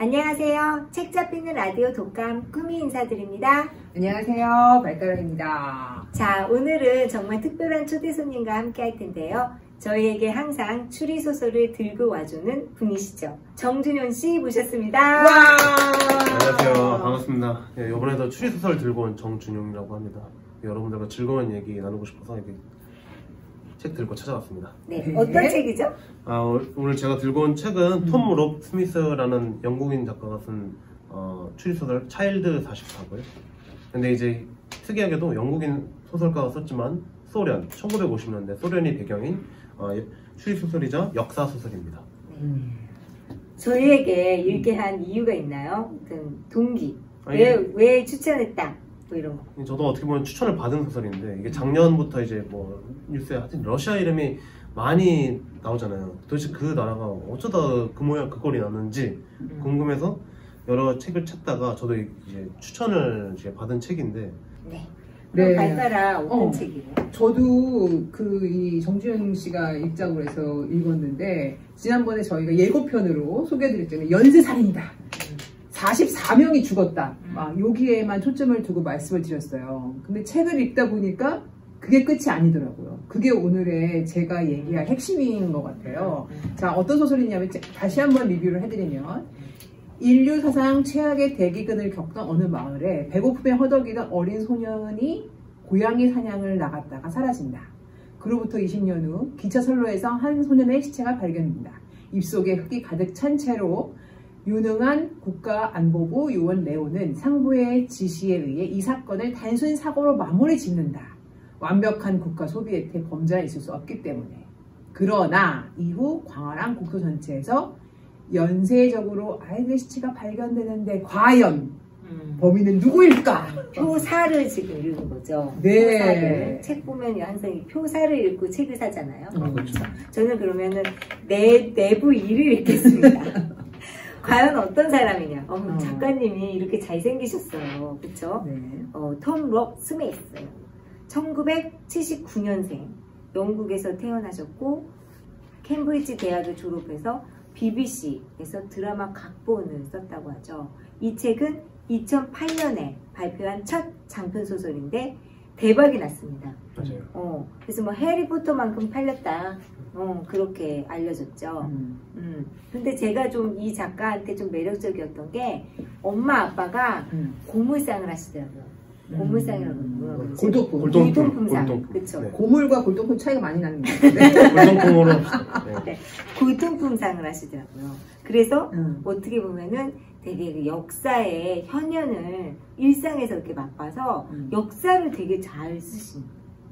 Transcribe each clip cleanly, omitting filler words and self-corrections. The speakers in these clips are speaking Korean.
안녕하세요. 책 잡히는 라디오 독감 꾸미 인사드립니다. 안녕하세요. 발가락입니다. 자, 오늘은 정말 특별한 초대 손님과 함께 할 텐데요. 저희에게 항상 추리소설을 들고 와주는 분이시죠. 정준현 씨 모셨습니다. 와! 안녕하세요. 반갑습니다. 예, 이번에도 추리소설 들고 온 정준용이라고 합니다. 여러분들과 즐거운 얘기 나누고 싶어서 이렇게 책 들고 찾아왔습니다. 네, 어떤 책이죠? 오늘 제가 들고 온 책은 톰 롭 스미스라는 영국인 작가가 쓴 추리소설 차일드 44고요. 근데 이제 특이하게도 영국인 소설가가 썼지만 소련, 1950년대 소련이 배경인 추리소설이자 역사소설입니다. 저희에게 읽게 한 이유가 있나요? 어떤 동기, 왜 추천했다? 뭐 이런 거. 저도 어떻게 보면 추천을 받은 소설인데 이게 작년부터 이제 뭐 뉴스에 하여튼 러시아 이름이 많이 나오잖아요. 도대체 그 나라가 어쩌다 그 모양 그 꼴이 났는지 궁금해서 여러 책을 찾다가 저도 이제 추천을 이제 받은 책인데. 네. 그럼 발가락 어떤 네. 책이에요? 저도 이 정준현 씨가 입작을 해서 읽었는데 지난번에 저희가 예고편으로 소개해드렸잖아요. 연쇄살인이다. 44명이 죽었다. 여기에만 초점을 두고 말씀을 드렸어요. 근데 책을 읽다 보니까 그게 끝이 아니더라고요. 그게 오늘의 제가 얘기할 핵심인 것 같아요. 자, 어떤 소설이냐면 다시 한번 리뷰를 해드리면 인류 사상 최악의 대기근을 겪던 어느 마을에 배고픔에 허덕이던 어린 소년이 고양이 사냥을 나갔다가 사라진다. 그로부터 20년 후 기차 선로에서 한 소년의 시체가 발견됩니다. 입속에 흙이 가득 찬 채로 유능한 국가안보부 요원 레오는 상부의 지시에 의해 이 사건을 단순 사고로 마무리 짓는다. 완벽한 국가 소비 혜택 범죄가 있을 수 없기 때문에. 그러나 이후 광활한 국토 전체에서 연쇄적으로 아이들 시체가 발견되는데 과연 범인은 누구일까? 표사를 지금 읽은 거죠. 네. 표사를. 책 보면 항상 이 표사를 읽고 책을 사잖아요. 그렇죠. 저는 그러면은 내부 일을 읽겠습니다. 과연 어떤 사람이냐? 작가님이 이렇게 잘생기셨어요. 그쵸? 네. 톰 롭 스미스. 1979년생. 영국에서 태어나셨고, 캠브리지 대학을 졸업해서 BBC에서 드라마 각본을 썼다고 하죠. 이 책은 2008년에 발표한 첫 장편소설인데 대박이 났습니다. 맞아요. 그래서 뭐 해리포터만큼 팔렸다. 그렇게 알려졌죠. 근데 제가 좀 이 작가한테 좀 매력적이었던 게 엄마 아빠가 고물상을 하시더라고요. 고물상이라고 그러죠. 골동품상. 그렇죠. 네. 고물과 골동품 차이가 많이 나는 것 같아요. 골동품으로. 네. 골동품상을 하시더라고요. 그래서 어떻게 보면은 되게 그 역사의 현현을 일상에서 이렇게 맛봐서 역사를 되게 잘 쓰신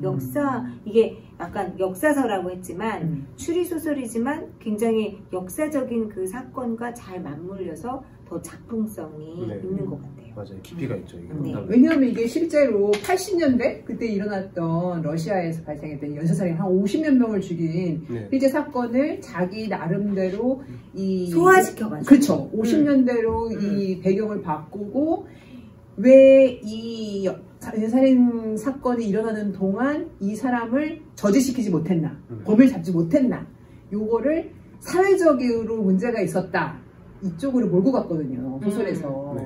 역사, 이게 약간 역사서라고 했지만 추리소설이지만 굉장히 역사적인 그 사건과 잘 맞물려서 더 작품성이 있는 것 같아요. 맞아요. 깊이가 있죠. 이게. 네. 왜냐하면 이게 실제로 80년대 그때 일어났던 러시아에서 발생했던 연쇄살인 한 50여 명을 죽인 실제 사건을 자기 나름대로 소화시켜가지고 그렇죠. 50년대로 이 배경을 바꾸고 왜 이 연쇄살인 사건이 일어나는 동안 이 사람을 저지시키지 못했나, 범인을 잡지 못했나, 요거를 사회적으로 문제가 있었다 이쪽으로 몰고 갔거든요, 소설에서.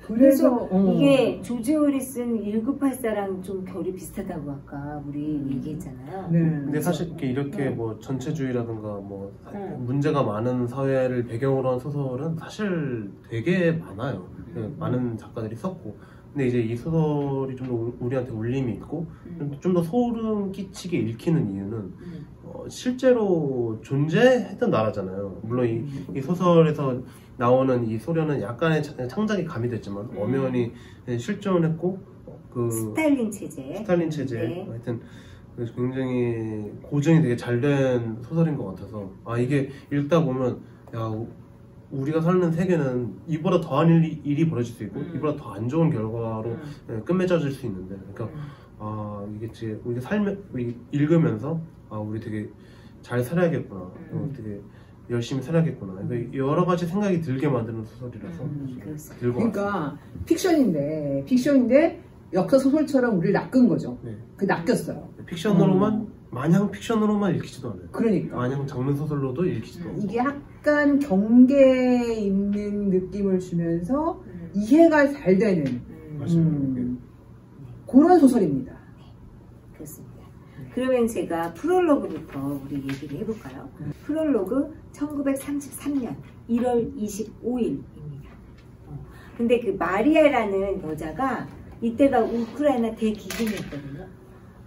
그래서 이게 조지 해리슨 1984랑 좀 결이 비슷하다고 아까 우리 얘기했잖아요. 근데 사실 이렇게 뭐 전체주의라든가 뭐 문제가 많은 사회를 배경으로 한 소설은 사실 되게 많아요. 많은 작가들이 썼고. 근데 이제 이 소설이 좀 더 우리한테 울림이 있고 좀 더 소름 끼치게 읽히는 이유는 실제로 존재했던 나라잖아요. 물론 이 소설에서 나오는 이 소련은 약간의 창작이 가미됐지만 엄연히 실존했고 그 스탈린 체제. 네. 하여튼 굉장히 고증이 되게 잘 된 소설인 것 같아서 이게 읽다 보면 우리가 사는 세계는 이보다 더한 일이 벌어질 수 있고 이보다 더 안 좋은 결과로 끝맺어질 수 있는데 그러니까 이게 우리 읽으면서 우리 되게 잘 살아야겠구나, 되게 열심히 살아야겠구나, 그러니까 여러 가지 생각이 들게 만드는 소설이라서 들고 그러니까 픽션인데 역사 소설처럼 우리를 낚은 거죠. 그 낚였어요. 픽션으로만 마냥 픽션으로만 읽히지도 않아요. 그러니까 마냥 장르 소설로도 읽히지도 않아요. 이게 약간 경계 있는 느낌을 주면서 이해가 잘 되는 그런 소설입니다. 그렇습니다. 그러면 제가 프롤로그부터 우리 얘기를 해볼까요? 프롤로그 1933년 1월 25일입니다. 근데 그 마리아라는 여자가 이때가 우크라이나 대기근이었거든요.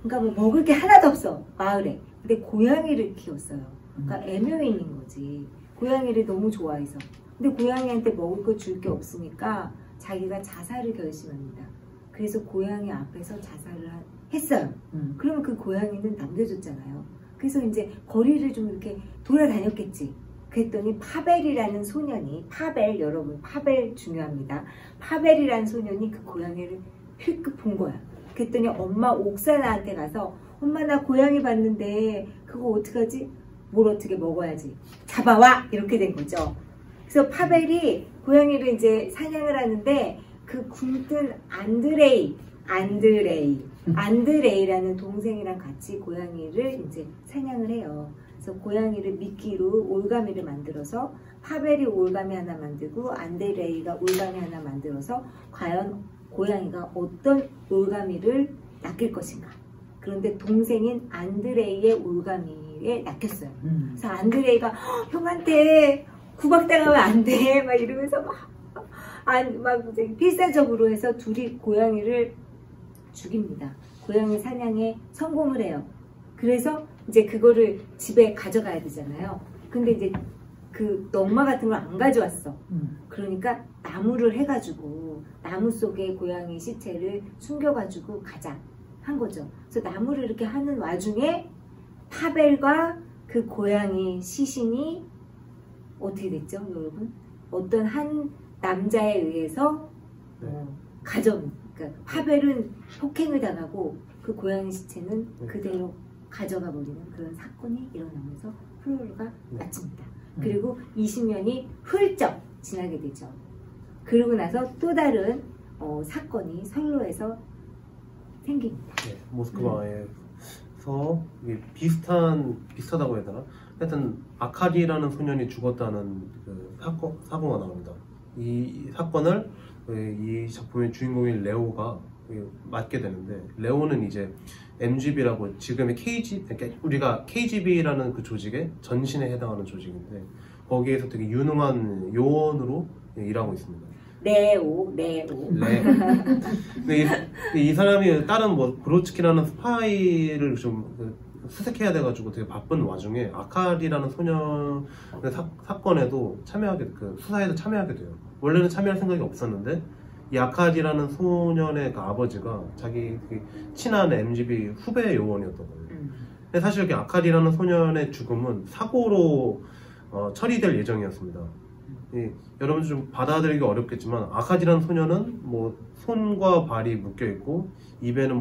그러니까 뭐 먹을 게 하나도 없어, 마을에. 근데 고양이를 키웠어요. 그러니까 애묘인인 거지. 고양이를 너무 좋아해서. 근데 고양이한테 먹을 거 줄 게 없으니까 자기가 자살을 결심합니다. 그래서 고양이 앞에서 자살을 했어요. 그러면 그 고양이는 남겨줬잖아요. 그래서 이제 거리를 좀 이렇게 돌아다녔겠지. 그랬더니 파벨이라는 소년이, 파벨, 여러분, 파벨 중요합니다. 파벨이라는 소년이 그 고양이를 힐끗 본 거야. 그랬더니 엄마 옥사나한테 가서, 엄마 나 고양이 봤는데 그거 어떡하지? 뭘 어떻게 먹어야지. 잡아와! 이렇게 된 거죠. 그래서 파벨이 고양이를 이제 사냥을 하는데 그 굶뜬 안드레이라는 동생이랑 같이 고양이를 이제 사냥을 해요. 그래서 고양이를 미끼로 올가미를 만들어서 파벨이 올가미 하나 만들고 안드레이가 올가미 하나 만들어서 과연 고양이가 어떤 올가미를 낚일 것인가. 그런데 동생인 안드레이의 올가미에 낚였어요. 그래서 안드레이가 형한테 구박당하면 안 돼 막 이러면서 막 필사적으로 해서 둘이 고양이를 죽입니다. 고양이 사냥에 성공을 해요. 그래서 이제 그거를 집에 가져가야 되잖아요. 근데 이제 그 넝마 같은 걸 안 가져왔어. 그러니까 나무를 해가지고 나무 속에 고양이 시체를 숨겨가지고 가자 한 거죠. 그래서 나무를 이렇게 하는 와중에 파벨과 그 고양이 시신이 어떻게 됐죠, 여러분? 어떤 한 남자에 의해서 그러니까 파벨은 폭행을 당하고 그 고양이 시체는 그대로 가져가 버리는 그런 사건이 일어나면서 프롤로그가 마칩니다. 그리고 20년이 훌쩍 지나게 되죠. 그러고 나서 또 다른 사건이 선로에서 생깁니다. 네, 모스크바에서 비슷하다고 해야 되나? 하여튼 아카디라는 소년이 죽었다는 그 사고가 나옵니다. 이 사건을 이 작품의 주인공인 레오가 맡게 되는데, 레오는 이제 MGB라고 지금의 그러니까 우리가 KGB라는 그 조직의 전신에 해당하는 조직인데, 거기에서 되게 유능한 요원으로 일하고 있습니다. 레오. 근데 이 사람이 다른 브로츠키라는 스파이를 좀 수색해야 돼가지고 되게 바쁜 와중에 아카리라는 소년의 사건에도 수사에도 참여하게 돼요. 원래는 참여할 생각이 없었는데, 이 아카리라는 소년의 그 아버지가 자기 친한 MGB 후배 요원이었던 거예요. 근데 사실 여기 아카리라는 소년의 죽음은 사고로 처리될 예정이었습니다. 여러분 좀 받아들이기 어렵겠지만, 아카디라는 소년은 손과 발이 묶여 있고 입에는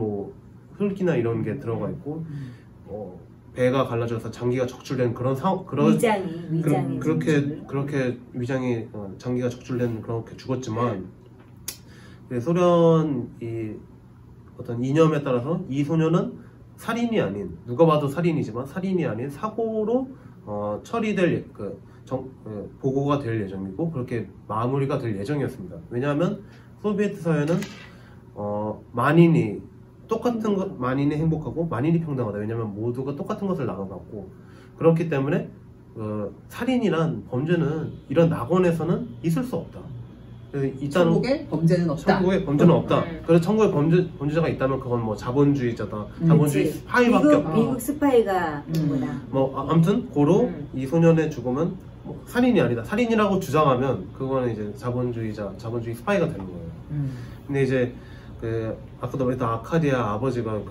흙이나 이런 게 들어가 있고 배가 갈라져서 장기가 적출된 그런 위장이 그렇게 위장이 장기가 적출된 그렇게 죽었지만, 소련이 어떤 이념에 따라서 이 소년은 살인이 아닌, 누가 봐도 살인이지만 살인이 아닌 사고로 처리될 보고가 될 예정이고 그렇게 마무리가 될 예정이었습니다. 왜냐하면 소비에트 사회는 만인이 행복하고 만인이 평등하다. 왜냐하면 모두가 똑같은 것을 나눠갖고, 그렇기 때문에 살인이란 범죄는 이런 낙원에서는 있을 수 없다. 천국에 범죄는 없다. 천국에 범죄는 없다. 그래서 천국에 범죄자가 있다면 그건 자본주의자다. 자본주의 스파이밖에 없다. 미국 스파이가 뭐다. 아무튼 고로 이 소년의 죽음은 살인이 아니다. 살인이라고 주장하면 그거는 이제 자본주의 스파이가 되는 거예요. 근데 이제 아까도 말했던 아카디아 아버지가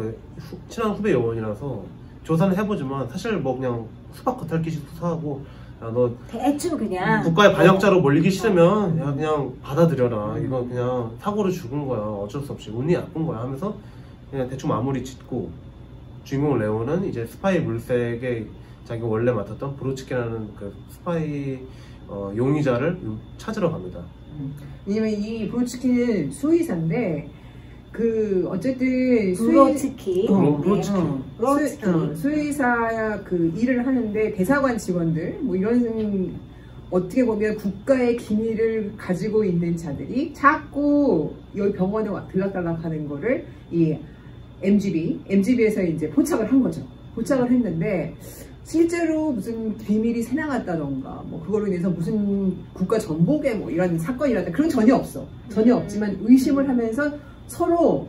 친한 후배 요원이라서 조사는 해보지만 사실 그냥 수박 겉핥기식 수사하고, 야, 너 대충 그냥 국가의 반역자로 몰리기 싫으면 그냥 받아들여라. 이건 그냥 사고로 죽은 거야. 어쩔 수 없이 운이 나쁜 거야 하면서 그냥 대충 마무리 짓고, 주인공 레오는 이제 스파이 물색에 자기가 원래 맡았던 브로츠키라는 그 스파이 용의자를 찾으러 갑니다. 왜냐면 이 브로츠키는 수의사인데 어쨌든 브로츠키. 수의사 그 일을 하는데 대사관 직원들 뭐 이런 어떻게 보면 국가의 기밀을 가지고 있는 자들이 자꾸 여기 병원에 들락달락하는 거를 이 MGB에서 이제 포착을 한 거죠. 포착을 했는데 실제로 무슨 비밀이 새나갔다던가 뭐 그걸로 인해서 무슨 국가 전복에 뭐 이런 사건이라든가 그런 건 전혀 없어. 전혀 없지만 의심을 하면서 서로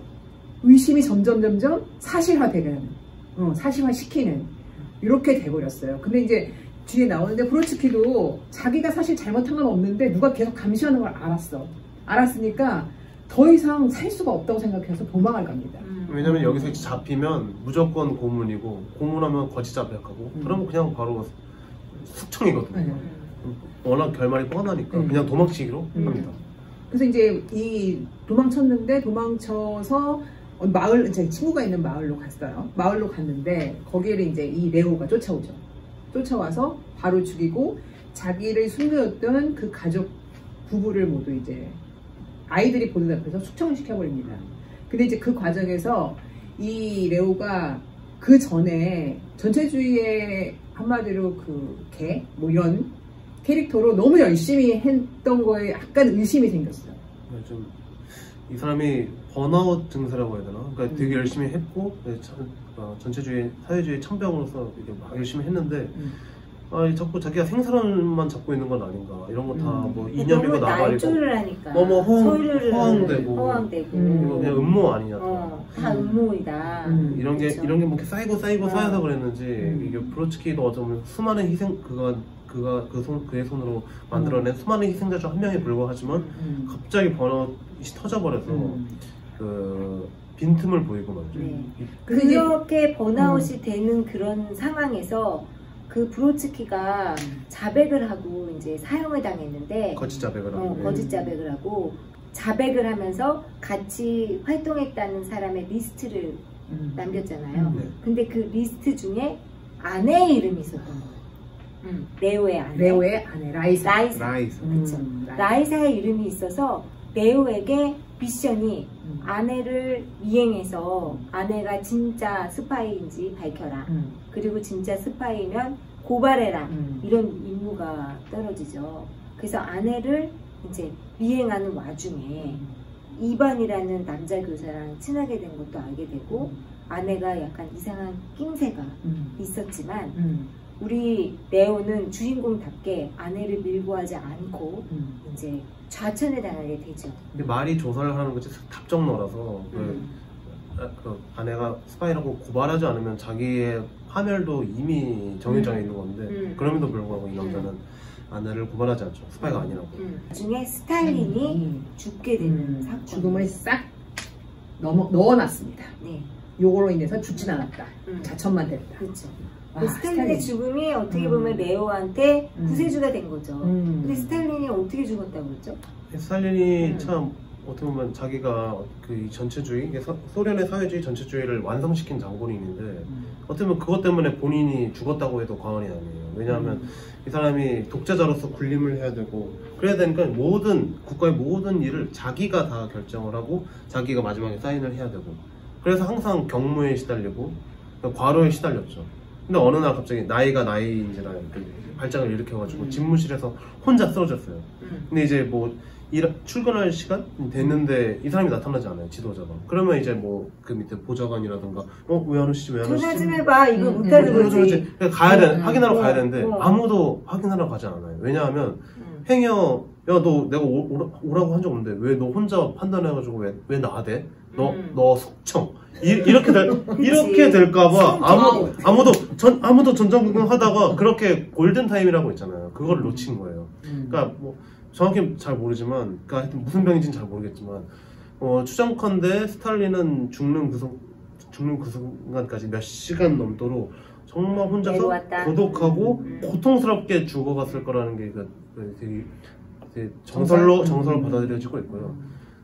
의심이 점점 사실화되는, 사실화시키는 이렇게 돼버렸어요. 근데 이제 뒤에 나오는데 브로츠키도 자기가 사실 잘못한 건 없는데 누가 계속 감시하는 걸 알았으니까 더 이상 살 수가 없다고 생각해서 도망을 갑니다. 왜냐면 여기서 잡히면 무조건 고문이고 고문하면 거짓 자백하고 그러면 그냥 바로 숙청이거든요. 워낙 결말이 뻔하니까 그냥 도망치기로 합니다. 그래서 이제 도망쳐서 제 친구가 있는 마을로 갔어요. 마을로 갔는데 거기를 이제 이 레오가 쫓아오죠. 쫓아와서 바로 죽이고 자기를 숨겨뒀던 그 가족 부부를 모두 이제 아이들이 보는 앞에서 숙청을 시켜버립니다. 근데 이제 그 과정에서 이 레오가 그 전에 전체주의의 한마디로 뭐 이런 캐릭터로 너무 열심히 했던 거에 약간 의심이 생겼어요. 좀 이 사람이 번아웃 증세라고 해야 되나? 그러니까 되게 열심히 했고 전체주의 사회주의 천병으로서 이렇게 막 열심히 했는데 자꾸 자기가 생사람만 잡고 있는 건 아닌가 이런 거 다 뭐 이념이고 나발이고 날조를 하니까 너무 허황되고 그리고 그냥 음모 아니냐 다 음모이다 이런 게 뭐 쌓이고 쌓여서 그랬는지 이게 브로츠키도 어쩌면 수많은 희생 그의 손으로 만들어낸 수많은 희생자 중 한 명에 불과하지만 갑자기 번아웃이 터져버려서 그 빈틈을 보이고 말이죠. 그렇게 번아웃이 되는 그런 상황에서 그 브로츠키가 자백을 하고 이제 사형을 당했는데 거짓 자백을 하고 거짓 자백을 하고 자백을 하면서 같이 활동했다는 사람의 리스트를 남겼잖아요. 근데 그 리스트 중에 아내의 이름이 있었던 거예요. 레오의 아내 라이사. 그렇죠. 라이사의 이름이 있어서 레오에게 미션이 아내를 미행해서 아내가 진짜 스파이인지 밝혀라. 그리고 진짜 스파이면 고발해라. 이런 임무가 떨어지죠. 그래서 아내를 이제 미행하는 와중에 이반이라는 남자 교사랑 친하게 된 것도 알게 되고 아내가 약간 이상한 낌새가 있었지만 우리 레오는 주인공답게 아내를 밀고 하지 않고 이제 좌천에 당하게 되죠. 근데 말이 조사를 하는 것이 답정너라서 그 아내가 스파이라고 고발하지 않으면 자기의 파멸도 이미 정해져 있는 건데 그럼에도 불구하고 이 남자는 아내를 고발하지 않죠. 스파이가 아니라고. 나중에 스탈린이 죽게 되는 사건. 죽음을 싹 넣어놨습니다. 네. 요거로 인해서 죽진 않았다. 자천만 됐다. 그렇죠. 스탈린의 죽음이 어떻게 보면 레오한테 구세주가 된 거죠. 근데 스탈린이 어떻게 죽었다고 그랬죠? 스탈린이 참 어떻게 보면 자기가 그 전체주의, 소련의 사회주의 전체주의를 완성시킨 장본인인데 어떻게 보면 그것 때문에 본인이 죽었다고 해도 과언이 아니에요. 왜냐하면 이 사람이 독재자로서 군림을 해야 되고 그래야 되니까 국가의 모든 일을 자기가 다 결정을 하고 자기가 마지막에 사인을 해야 되고 그래서 항상 경무에 시달리고 과로에 시달렸죠. 근데 어느 날 갑자기 나이가 나이인지라 발작을 일으켜가지고 집무실에서 혼자 쓰러졌어요. 근데 이제 뭐 출근할 시간 됐는데 이 사람이 나타나지 않아요, 지도자가. 그러면 이제 뭐 그 밑에 보좌관이라든가 왜 안 오시지 왜 안 오시지? 전화 좀 해봐 이거 못하는 거지. 확인하러 가야 되는데 아무도 확인하러 가지 않아요. 왜냐하면 행여 너 내가 오라고 한 적 없는데 왜 너 혼자 판단해가지고 왜 나대? 너 속청 이렇게 될까봐 아무도 전전긍긍 하다가 그렇게 골든 타임이라고 있잖아요. 그걸 놓친 거예요. 그러니까 뭐 정확히 잘 모르지만, 그러니까 하여튼 무슨 병인지는 잘 모르겠지만, 추정컨대 스탈린은 죽는 그 순간까지 몇 시간 넘도록 정말 혼자서 내려왔다. 고독하고 고통스럽게 죽어갔을 거라는 게 되게 정설로 받아들여지고 있고요.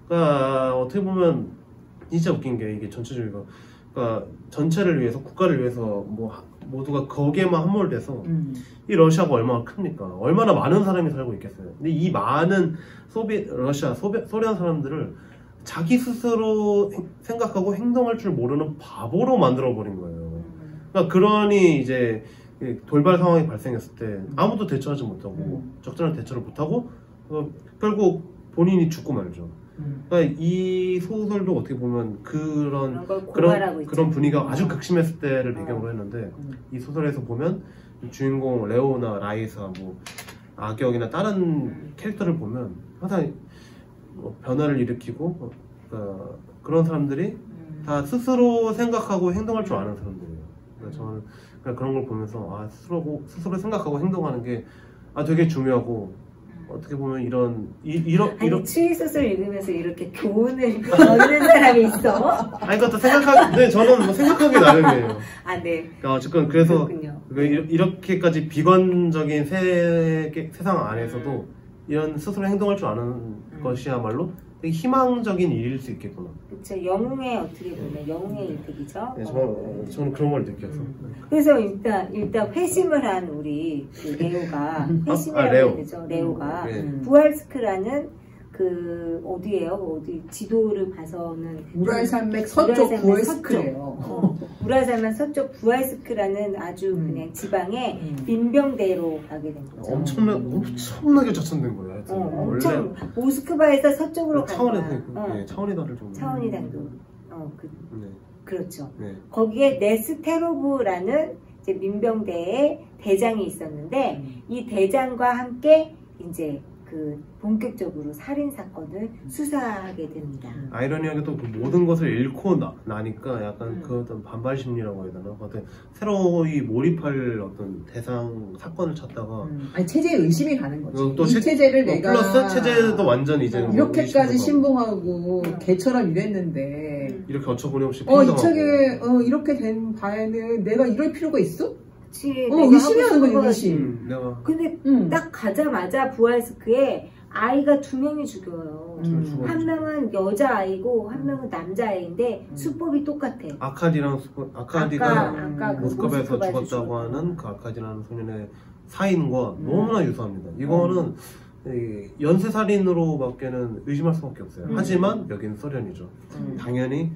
그러니까 어떻게 보면 진짜 웃긴 게 이게 전체주의가, 그러니까 전체를 위해서 국가를 위해서 모두가 거기에만 함몰돼서 이 러시아가 얼마나 큽니까? 얼마나 많은 사람이 살고 있겠어요. 근데 이 많은 소련 사람들을 자기 스스로 생각하고 행동할 줄 모르는 바보로 만들어버린 거예요. 그러니까 그러니 이제 돌발 상황이 발생했을 때 아무도 대처하지 못하고 적절한 대처를 못하고 결국 본인이 죽고 말죠. 그러니까 이 소설도 어떻게 보면 그런 분위기가 아주 극심했을 때를 배경으로 했는데 이 소설에서 보면 주인공 레오나 라이사 뭐 악역이나 다른 캐릭터를 보면 항상 변화를 일으키고 그런 사람들이 다 스스로 생각하고 행동할 줄 아는 사람들이에요. 그래서 저는 그냥 그런 걸 보면서 스스로 생각하고 행동하는 게 되게 중요하고 어떻게 보면 이런 추리소설 읽으면서 이렇게 교훈을 얻는 사람이 있어? 아니 그것도 네, 저는 뭐 생각하기 나름이에요. 아, 네. 어쨌든 그래서 그렇군요. 이렇게까지 비관적인 세상 안에서도 이런 스스로 행동할 줄 아는 것이야말로 되게 희망적인 일일 수 있겠구나. 그렇죠. 영웅의 어떻게 보면 영웅의 일택이죠. 네, 저는 그런 걸 느꼈어. 그래서 일단 회심을 한 우리 그 레오가 회심이라고 해야 되죠. 레오가 부알스크라는 어디 지도를 봐서는 우랄산맥 서쪽 부알스크예요. 우랄산맥 서쪽 부알스크라는 아주 그냥 지방의 민병대로 가게 된 거죠. 엄청나게 저천된 거예요. 엄청 모스크바에서 서쪽으로 간 거야. 차원이 다를 정도. 차원이 당도. 그렇죠. 네. 거기에 네스테로브라는 이제 민병대의 대장이 있었는데 이 대장과 함께 이제 본격적으로 살인 사건을 수사하게 됩니다. 아이러니하게도 그 모든 것을 잃고 나니까 약간 그 어떤 반발 심리라고 해야 되나? 어떤 새로이 몰입할 어떤 대상 사건을 찾다가 아니 체제에 의심이 가는 거지. 또 체제를 내가 플러스 체제도 완전 이제 이렇게까지 신봉하고 개처럼 이랬는데 이렇게 어처구니 없이 이 책에 이렇게 된 바에는 내가 이럴 필요가 있어? 의심하는 거지, 의심. 근데 딱 가자마자 부알스크에 아이가 2명이 죽어요. 한 명은 여자아이고 한 명은 남자아이인데 수법이 똑같아. 아카디가 모스크바에서 죽었다고 하는 그 아카디라는 소년의 사인과 너무나 유사합니다. 이거는 연쇄살인으로밖에는 의심할 수밖에 없어요. 하지만 여기는 소련이죠. 당연히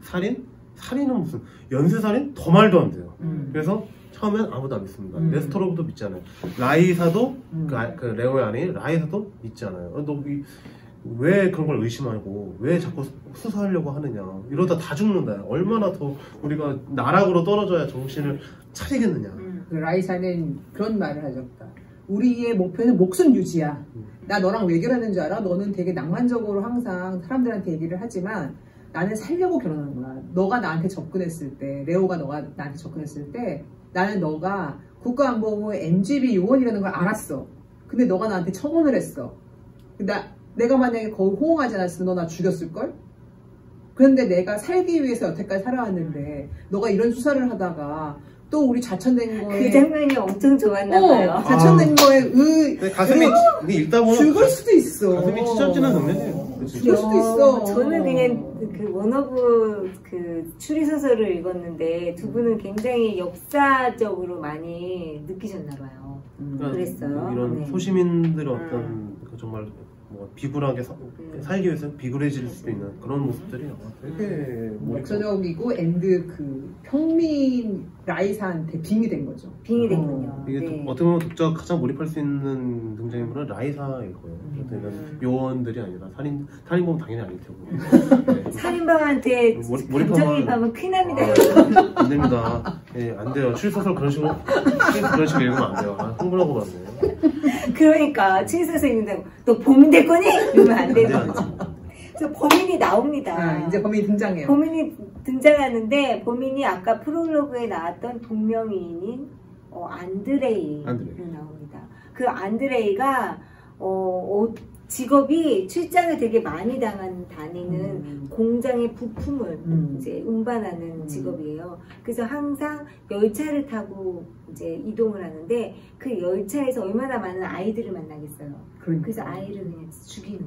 살인은 무슨 연쇄살인? 더 말도 안 돼요. 그래서 처음엔 아무도 안 믿습니다. 네스토로브도 믿지 않아요. 라이사도 그 레오의 아니 라이사도 믿지 않아요. 너 왜 그런 걸 의심하고 왜 자꾸 수사하려고 하느냐. 이러다 다 죽는다. 얼마나 더 우리가 나락으로 떨어져야 정신을 차리겠느냐. 라이사는 그런 말을 하죠. 우리의 목표는 목숨 유지야. 나 너랑 왜 결혼하는 줄 알아? 너는 되게 낭만적으로 항상 사람들한테 얘기를 하지만 나는 살려고 결혼하는 거야. 너가 나한테 접근했을 때, 레오가 너가 나한테 접근했을 때 나는 너가 국가안보부 MGB 요원이라는 걸 알았어. 근데 너가 나한테 청혼을 했어. 내가 만약에 거기 호응하지 않았으면 너 나 죽였을걸? 그런데 내가 살기 위해서 여태까지 살아왔는데 너가 이런 수사를 하다가 또 우리 자천된 거에 그 장면이 엄청 좋았나봐요. 자천된 거에 가슴이 읽다 보면 죽을 수도 있어. 가슴이 찢어지는 장면이에요. 죽을 수도 있어. 저는 그냥 그 원어브 그 추리소설을 읽었는데 두 분은 굉장히 역사적으로 많이 느끼셨나봐요. 그랬어요. 이런 소시민들의 어떤 정말 비굴하게 살기 위해서 비굴해질 수도 있는 그런 모습들이 되게 역사적이고 그 평민 라이사한테 빙이 된 거죠. 빙이 됐군요. 이게 어떻게 보면 독자가 가장 몰입할 수 있는 등장인물은 라이사일 거예요. 요원들이 아니라 살인범은 당연히 아닐 테고. 살인범한테 감정이입하면 큰일 납니다. 안 됩니다. 안 돼요. 추리소설 그런 식으로 읽으면 안 돼요. 흥분하고 그러네요. 그러니까 추리소설 읽는다고 너 범인 될 거니? 이러면 안 되는 거지. 그래서 범인이 나옵니다. 이제 범인이 등장해요. 범인이 등장하는데 범인이 아까 프롤로그에 나왔던 동명이인인 안드레이로 나옵니다. 그 안드레이가 직업이 출장을 되게 많이 다니는 공장의 부품을 이제 운반하는 직업이에요. 그래서 항상 열차를 타고 이제 이동을 하는데 그 열차에서 얼마나 많은 아이들을 만나겠어요. 그래서 아이를 그냥 죽이는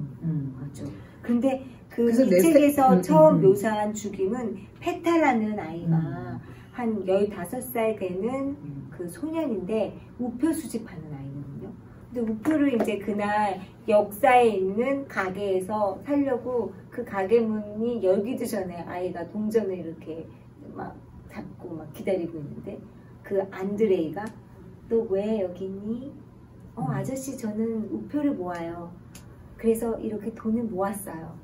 거죠. 근데 이 책에서 처음 묘사한 죽임은 페타라는 아이가 한 15살 되는 그 소년인데 우표 수집하는 아이거든요. 근데 우표를 이제 그날 역사에 있는 가게에서 살려고 그 가게 문이 열기도 전에 아이가 동전을 이렇게 막 잡고 막 기다리고 있는데 그 안드레이가 너 왜 여기 있니? 아저씨 저는 우표를 모아요. 그래서 이렇게 돈을 모았어요.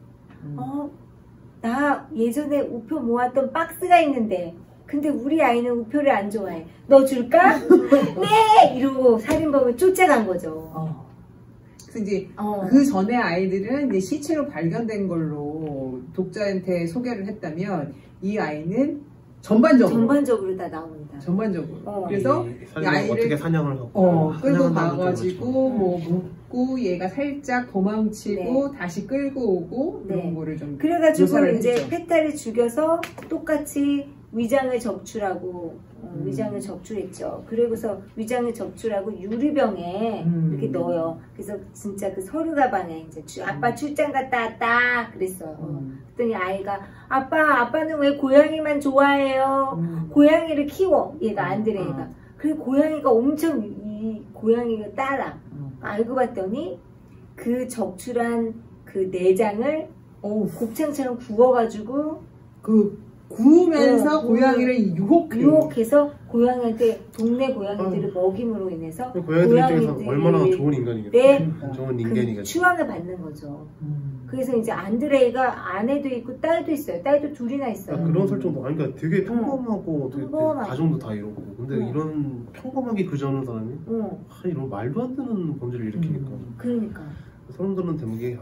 나 예전에 우표 모았던 박스가 있는데 근데 우리 아이는 우표를 안 좋아해. 너 줄까? 네! 이러고 살인범을 쫓아간 거죠. 그래서 이제 그 전에 아이들은 이제 시체로 발견된 걸로 독자한테 소개를 했다면 이 아이는 전반적으로 다 나옵니다. 전반적으로. 그래서 이 아이를 어떻게 사냥을 하고 끌고 가가지고 뭐 묶고 얘가 살짝 도망치고 다시 끌고 오고 그런 거를 좀 그래가지고 이제 페타를 죽여서 똑같이 위장을 적출하고 위장을 적출했죠. 그리고서 위장을 적출하고 유리병에 이렇게 넣어요. 그래서 진짜 그 서류 가방에 이제 아빠 출장 갔다 왔다 그랬어요. 그랬더니 아이가 아빠는 왜 고양이만 좋아해요? 고양이를 키워. 얘가 안드레이가. 그리고 고양이가 엄청 이 고양이가 따라. 알고 봤더니 그 적출한 그 내장을 곱창처럼 구워가지고 구우면서 고양이를 유혹해서 고양이한테 동네 고양이들을 먹임으로 인해서 고양이들 입장에서 얼마나 좋은 인간이겠어요. 좋은 인간이겠죠. 추앙을 받는 거죠. 그래서 이제 안드레이가 아내도 있고 딸도 있어요. 딸도 둘이나 있어요. 그런 설정도 그러니까 되게 평범하고 되게 가정도 다 이렇고 근데 이런 평범하게 그저는 사람이 이런 말도 안 되는 범죄를 일으키니까 그러니까 사람들은 대목이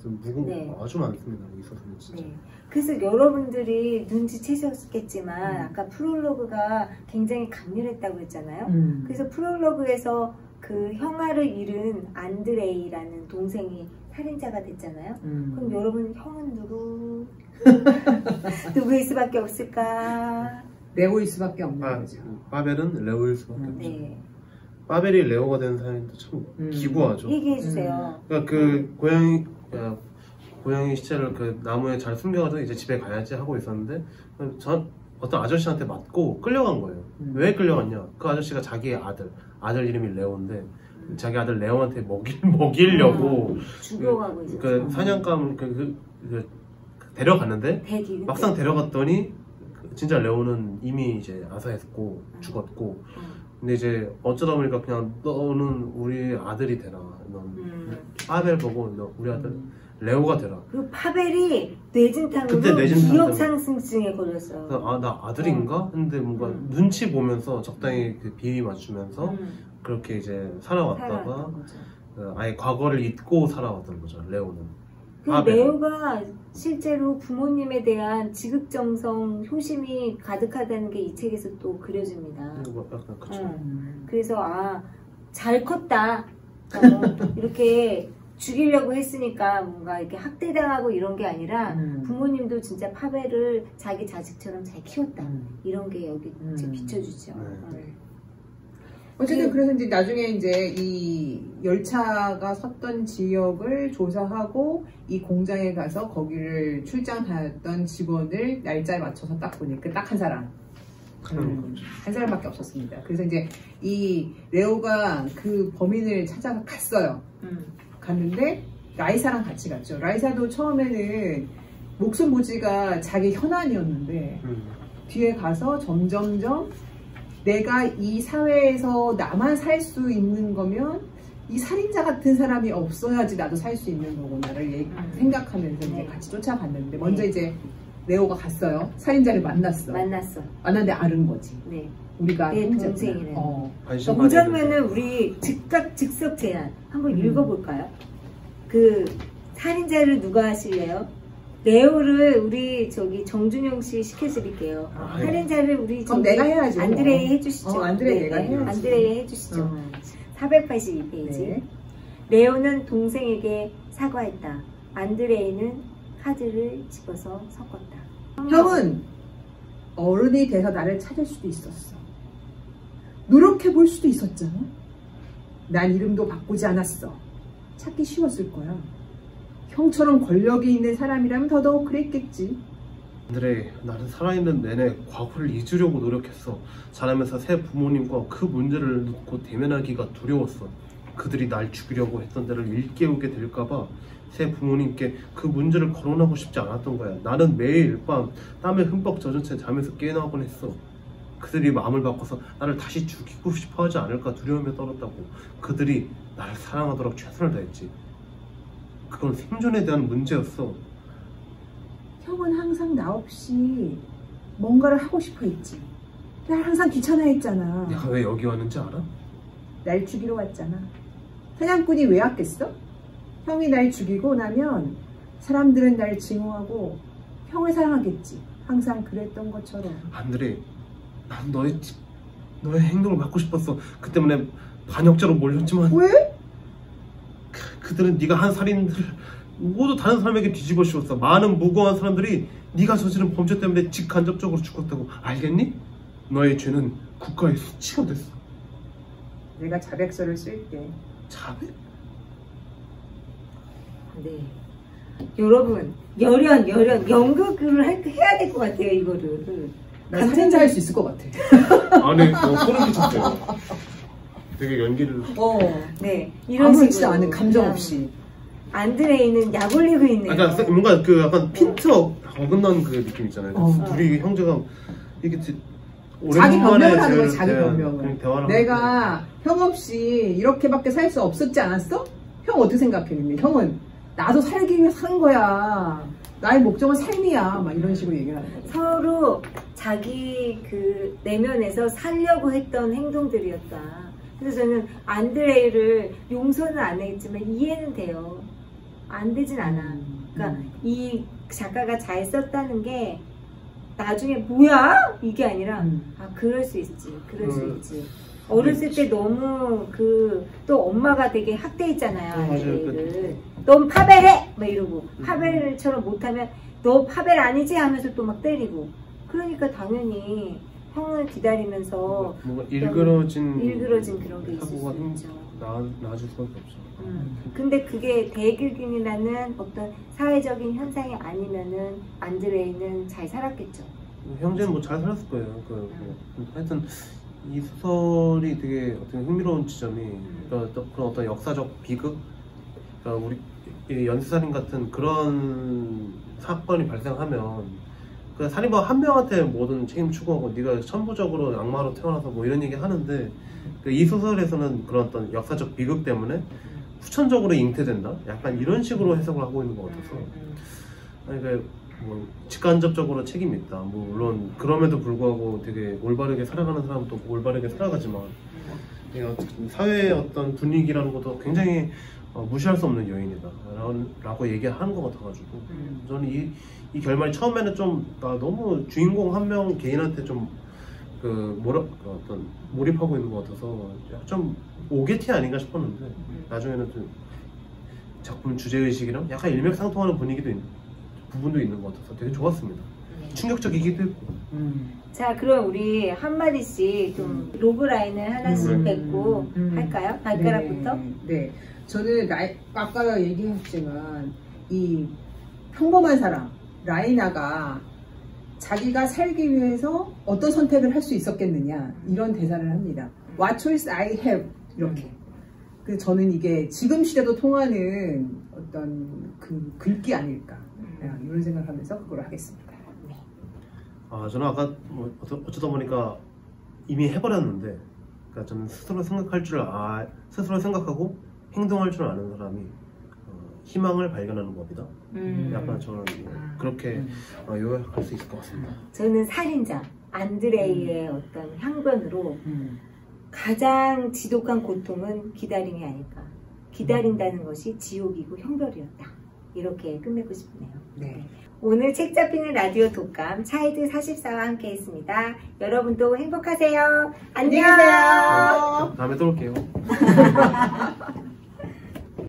좀 무거운 아주 많습니다. 있었으면 진짜. 그래서 여러분들이 눈치채셨겠지만 아까 프롤로그가 굉장히 강렬했다고 했잖아요. 그래서 프롤로그에서 그 형아를 잃은 안드레이라는 동생이 살인자가 됐잖아요. 그럼 여러분 형은 누구? 누구일 수밖에 없을까? 레오일 수밖에 없는 거죠. 파벨은 레오일 수밖에 없죠. 파벨이 레오가 된 사연도 참 기구하죠. 얘기해주세요. 그러니까 그 고양이 시체를 그 나무에 잘 숨겨가지고 이제 집에 가야지 하고 있었는데 어떤 아저씨한테 맞고 끌려간 거예요. 왜 끌려갔냐? 그 아저씨가 자기의 아들 이름이 레오인데 자기 아들 레오한테 먹이려고 죽여가고 있었어요. 그 사냥감 데려갔는데 막상 데려갔더니 진짜 레오는 이미 이제 아사했고 죽었고 근데 이제 어쩌다 보니까 그냥 너는 우리 아들이 되라. 넌 파벨 보고 너 우리 아들 레오가 되라. 그 파벨이 뇌진탕으로 기억 상승증에 걸렸어요. 나 아들인가? 근데 뭔가 눈치 보면서 적당히 그 비위 맞추면서 그렇게 이제 살아왔다가 아예 과거를 잊고 살아왔던 거죠. 레오는. 그 레오가 실제로 부모님에 대한 지극정성, 효심이 가득하다는 게 이 책에서 또 그려집니다. 약간 그쵸. 그래서 잘 컸다. 이렇게 죽이려고 했으니까 뭔가 이렇게 학대당하고 이런 게 아니라 부모님도 진짜 파벨을 자기 자식처럼 잘 키웠다. 이런 게 여기 이제 비춰주죠. 어쨌든 그래서 이제 나중에 이제 이 열차가 섰던 지역을 조사하고 이 공장에 가서 거기를 출장 다녔던 직원을 날짜에 맞춰서 딱 보니까 딱 한 사람. 한 사람밖에 없었습니다. 그래서 이제 이 레오가 그 범인을 갔어요. 갔는데 라이사랑 같이 갔죠. 라이사도 처음에는 목숨 보지가 자기 현안이었는데 뒤에 가서 점점점 내가 이 사회에서 나만 살 수 있는 거면 이 살인자 같은 사람이 없어야지 나도 살 수 있는 거구나를 생각하면서 이제 같이 쫓아갔는데 먼저 이제 레오가 갔어요. 살인자를 만났는데 아는 거지. 우리가 동생이네. 그 장면은 우리 즉석 제안 한번 읽어볼까요? 그 살인자를 누가 하실래요? 레오를 우리 정준영 씨 시켜드릴게요. 살인자를 우리 내가 해야죠. 안드레이 해주시죠. 내가 해야죠. 안드레이 해주시죠. 482페이지. 레오는 동생에게 사과했다. 안드레이는 카드를 집어서 섞었다. 형은 어른이 돼서 나를 찾을 수도 있었어. 노력해 볼 수도 있었잖아. 난 이름도 바꾸지 않았어. 찾기 쉬웠을 거야. 형처럼 권력이 있는 사람이라면 더더욱 그랬겠지. 안드레이, 나는 살아있는 내내 과거를 잊으려고 노력했어. 자라면서 새 부모님과 그 문제를 놓고 대면하기가 두려웠어. 그들이 날 죽이려고 했던 데를 일깨우게 될까봐 새 부모님께 그 문제를 거론하고 싶지 않았던 거야. 나는 매일 밤 땀에 흠뻑 젖은 채 잠에서 깨어나곤 했어. 그들이 마음을 바꿔서 나를 다시 죽이고 싶어 하지 않을까 두려움에 떨었다고. 그들이 나를 사랑하도록 최선을 다했지. 그건 생존에 대한 문제였어. 형은 항상 나 없이 뭔가를 하고 싶어 했지. 날 항상 귀찮아했잖아. 내가 왜 여기 왔는지 알아? 날 죽이러 왔잖아. 사냥꾼이 왜 왔겠어? 형이 날 죽이고 나면 사람들은 날 증오하고 형을 사랑하겠지. 항상 그랬던 것처럼. 안드레, 난 너의 행동을 막고 싶었어. 그 때문에 반역자로 몰렸지만. 왜? 그들은 네가 한 살인들을 모두 다른 사람에게 뒤집어 씌웠어. 많은 무고한 사람들이 네가 저지른 범죄 때문에 직간접적으로 죽었다고. 알겠니? 너의 죄는 국가의 수치가 됐어. 내가 자백서를 쓸게. 자백? 네. 여러분, 열연, 연극을 해야 될 것 같아요, 이거를. 나 살인자 할 수 있을 것 같아. 아니, 소름 끼쳤어요. 되게 연기를. 네. 이런 아무렇지 식으로. 않은 감정 없이. 안드레이는 약 올리고 있네요. 약간 뭔가 그 약간 핀트 어긋난 그 느낌 있잖아요. 둘이 형제가 이게 자기 변명을 하는 거야, 자기 변명을. 대화를 내가 형 없이 이렇게밖에 살 수 없었지 않았어? 형 어떻게 생각해? 형은 나도 살기 위해 사는 거야. 나의 목적은 삶이야. 막 이런 식으로 얘기를 하는 거야. 서로 자기 그 내면에서 살려고 했던 행동들이었다. 그래서 저는 안드레이를 용서는 안 했지만 이해는 돼요. 안 되진 않아. 그러니까 이 작가가 잘 썼다는 게 나중에 뭐야? 이게 아니라 아 그럴 수 있지. 그럴 수 있지. 어렸을 때 너무 또 엄마가 되게 학대했잖아요. 안드레이를. 넌 파벨해! 막 이러고 파벨처럼 못하면 너 파벨 아니지? 하면서 또 막 때리고. 그러니까 당연히 형을 기다리면서 뭔가 일그러진 그런 게 있을 수 있죠. 나아질 수밖에 없죠. 근데 그게 대규균이라는 어떤 사회적인 현상이 아니면은 안드레이는 잘 살았겠죠. 형제는 뭐 잘 살았을 거예요. 하여튼 이 소설이 되게 어떤 흥미로운 지점이 그러니까 그런 어떤 역사적 비극, 그러니까 우리 연쇄살인 같은 그런 사건이 발생하면 그 살인범 한 명한테 모든 책임 추구하고 네가 천부적으로 악마로 태어나서 뭐 이런 얘기 하는데 이 소설에서는 그런 어떤 역사적 비극 때문에 후천적으로 잉태된다? 약간 이런 식으로 해석을 하고 있는 것 같아서 그러니까 뭐 직간접적으로 책임이 있다. 뭐 물론 그럼에도 불구하고 되게 올바르게 살아가는 사람도 올바르게 살아가지만 사회의 어떤 분위기라는 것도 굉장히 무시할 수 없는 요인이다 라고 얘기하는 것 같아가지고 저는 이 결말이 처음에는 좀 너무 주인공 한 명 개인한테 좀 어떤 몰입하고 있는 것 같아서 좀 오게티 아닌가 싶었는데 나중에는 좀 작품 주제의식이랑 약간 일맥상통하는 부분도 있는 것 같아서 되게 좋았습니다. 충격적이기도 했고. 자, 그럼 우리 한마디씩 좀 로그라인을 하나씩 뱉고 할까요? 발가락부터? 네. 저는 아까 얘기했지만 이 평범한 사람 라이나가 자기가 살기 위해서 어떤 선택을 할 수 있었겠느냐 이런 대사를 합니다. What choice I have 이렇게. 그래서 저는 이게 지금 시대도 통하는 어떤 그 글귀 아닐까 이런 생각을 하면서 그걸 하겠습니다. 저는 아까 뭐 어쩌다 보니까 이미 해버렸는데, 그러니까 저는 스스로 생각하고 행동할 줄 아는 사람이 희망을 발견하는 법이다. 약간 저는 그렇게 요약할 수 있을 것 같습니다. 저는 살인자 안드레이의 어떤 향변으로 가장 지독한 고통은 기다림이 아닐까. 기다린다는 것이 지옥이고 형벌이었다. 이렇게 끝맺고 싶네요. 네. 오늘 책 잡히는 라디오 독감 차이드 44와 함께 했습니다. 여러분도 행복하세요. 안녕. 다음에 또 올게요.